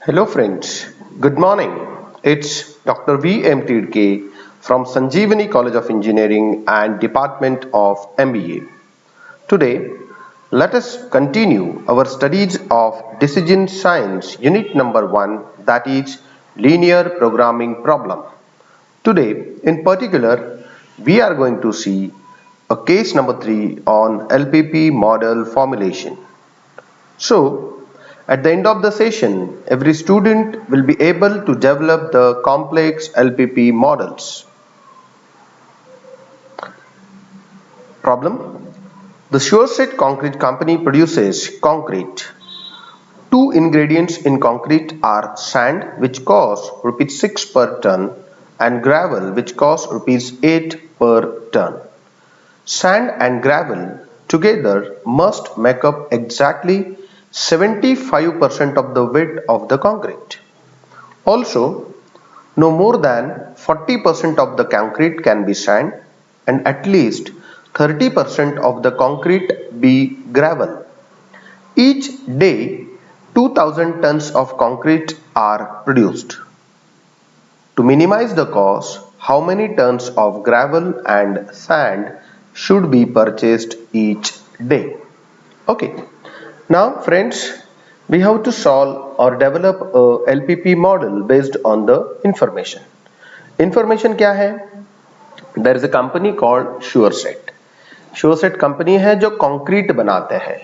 Hello friends, good morning. It's Dr. V.M. Tidke from Sanjeevani College of Engineering and Department of MBA. Today, let us continue our studies of Decision Science Unit number 1, that is Linear Programming Problem. Today, in particular, we are going to see a case number 3 on LPP model formulation. So, at the end of the session, every student will be able to develop the complex LPP models. Problem: the Sure Concrete Company produces concrete. Two ingredients in concrete are sand, which costs rupees 6 per ton, and gravel, which costs rupees 8 per ton. Sand and gravel together must make up exactly 75% of the weight of the concrete. Also, no more than 40% of the concrete can be sand and at least 30% of the concrete be gravel. Each day, 2000 tons of concrete are produced. To minimize the cost, how many tons of gravel and sand should be purchased each day? Okay. Now friends, we have to solve or develop a LPP model based on the information. Information क्या है? There is a company called SureSet. SureSet company है जो concrete बनाते हैं.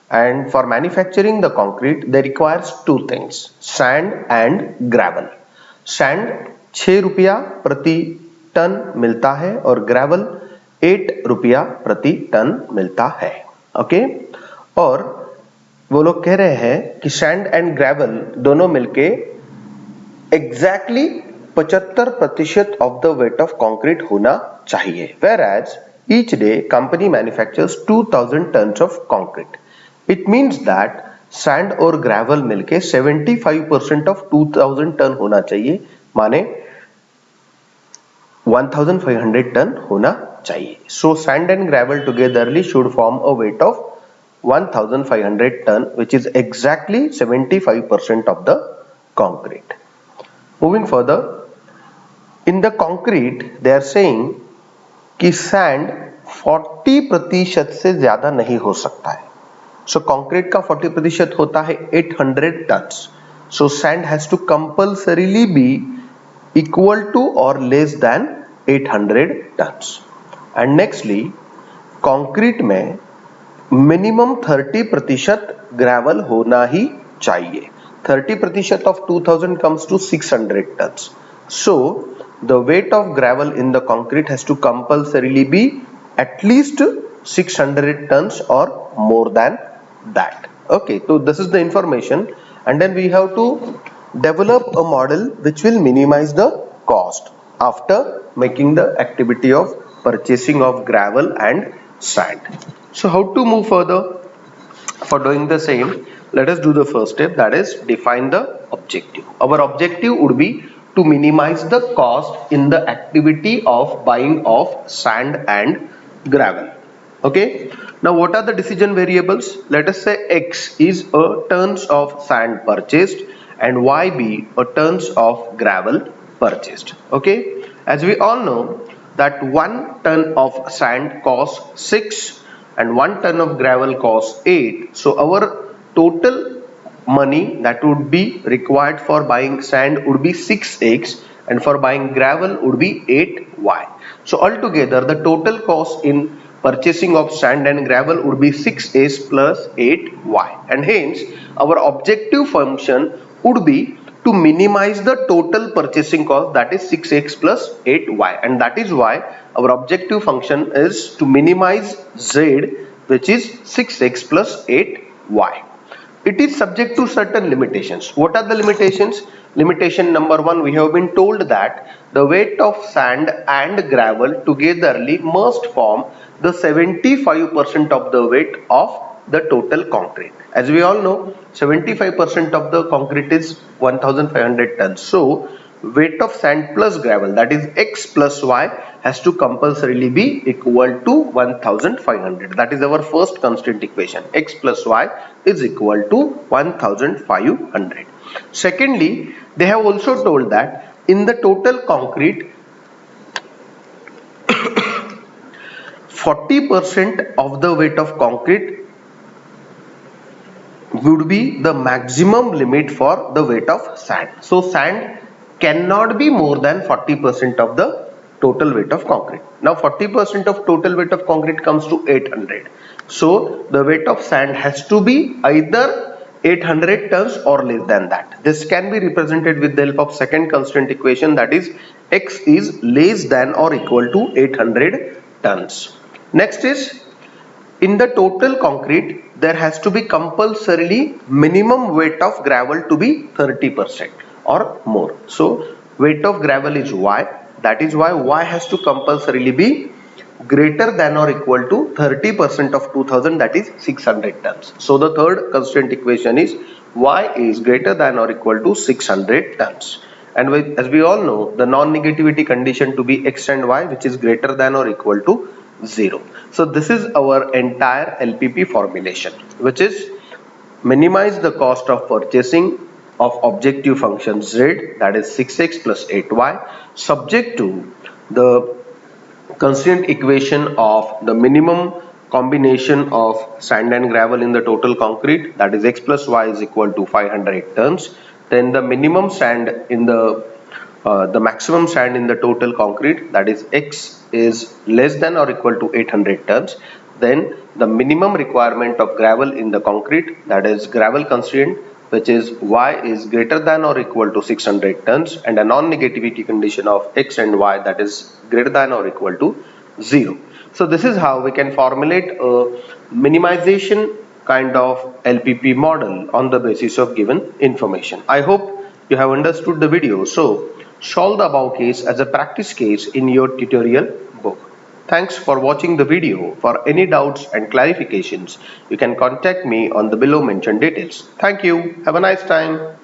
And for manufacturing the concrete, they requires two things: sand and gravel. Sand 6 रुपया प्रति ton मिलता है और gravel 8 रुपया प्रति टन मिलता है. ओके, और वो लोग कह रहे हैं कि सैंड एंड ग्रेवल दोनों मिलके exactly 75% of the weight of concrete होना चाहिए. Whereas each day company manufactures 2000 tons of concrete. It means that sand और ग्रेवल मिलके 75% ऑफ 2000 टन होना चाहिए, माने 1500 टन होना चाहिए. So sand and gravel togetherly should form a weight of 1500 ton, which is exactly 75% of the concrete. Moving further, in the concrete they are saying कि sand 40% से ज्यादा नहीं हो सकता है. So concrete का 40% होता है 800 tons. So sand has to compulsorily be equal to or less than 800 tons. And nextly, concrete में मिनिमम 30% ग्रेवल होना ही चाहिए. 30% of 2000 comes to 600 tons. So the weight of gravel in the concrete has to compulsorily be at least 600 tons or more than that. Okay, so this is the information, and then we have to develop a model which will minimize the cost after making the activity of purchasing of gravel and sand. So how to move further? For doing the same, let us do the first step, that is define the objective. Our objective would be to minimize the cost in the activity of buying of sand and gravel. Okay, now what are the decision variables? Let us say x is a tons of sand purchased and y be a tons of gravel purchased. Okay, as we all know that 1 ton of sand costs 6 and 1 ton of gravel costs 8. So our total money that would be required for buying sand would be 6x and for buying gravel would be 8y. So altogether the total cost in purchasing of sand and gravel would be 6s plus 8y, and hence our objective function would be to minimize the total purchasing cost, that is 6x plus 8y, and that is why our objective function is to minimize z, which is 6x plus 8y. It is subject to certain limitations. What are the limitations? Limitation number 1, we have been told that the weight of sand and gravel togetherly must form the 75% of the weight of the total concrete. As we all know, 75% of the concrete is 1500 tons. So weight of sand plus gravel, that is x plus y, has to compulsorily be equal to 1500. That is our first constant equation. X plus y is equal to 1500. Secondly, they have also told that in the total concrete, 40% of the weight of concrete would be the maximum limit for the weight of sand. So sand cannot be more than 40% of the total weight of concrete. Now 40% of total weight of concrete comes to 800. So the weight of sand has to be either 800 tons or less than that. This can be represented with the help of second constant equation, that is x is less than or equal to 800 tons. Next is, in the total concrete, there has to be compulsorily minimum weight of gravel to be 30% or more. So weight of gravel is y. That is why y has to compulsorily be greater than or equal to 30% of 2000, that is 600 tons. So the third constant equation is y is greater than or equal to 600 tons. And as we all know, the non-negativity condition to be x and y, which is greater than or equal to 0. So this is our entire LPP formulation, which is minimize the cost of purchasing of objective function z, that is 6x plus 8y, subject to the constant equation of the minimum combination of sand and gravel in the total concrete, that is x plus y is equal to 500 tons. Then the minimum sand in the maximum sand in the total concrete, that is x is less than or equal to 800 tons. Then the minimum requirement of gravel in the concrete, that is gravel constraint, which is y is greater than or equal to 600 tons, and a non-negativity condition of x and y, that is greater than or equal to 0. So this is how we can formulate a minimization kind of LPP model on the basis of given information. I hope you have understood the video. So solve the above case as a practice case in your tutorial book. Thanks for watching the video. For any doubts and clarifications, you can contact me on the below mentioned details. Thank you. Have a nice time.